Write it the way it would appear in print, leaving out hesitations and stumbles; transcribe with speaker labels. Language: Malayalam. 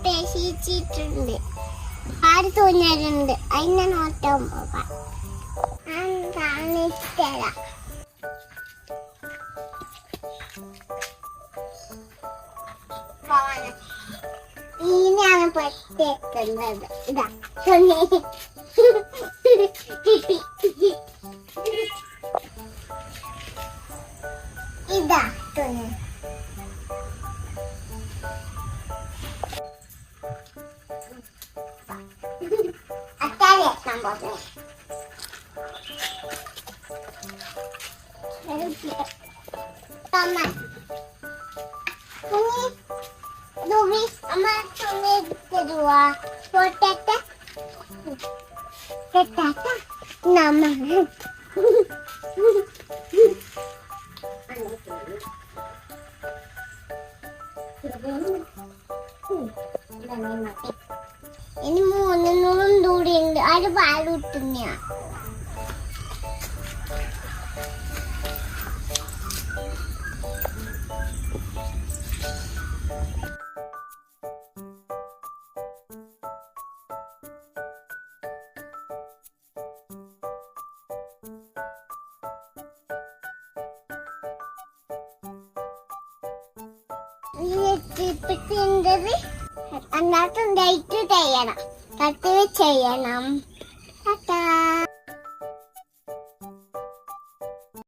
Speaker 1: പേശിച്ചിട്ടുണ്ട്. ആര് തോന്നിയിട്ടുണ്ട് അതിനെ നോക്കാൻ പോകാം. കാണിച്ചതരാം. ഇതിനാണ് പറ്റേക്കുന്നത്. ഇതാ ഇതാ തുണി. ഇനി 3 കൂടി ഉണ്ട്. അത് പാലുട്ടുന്ന അന്നത്തും ഡേറ്റ് ചെയ്യണം. 10 ചെയ്യണം.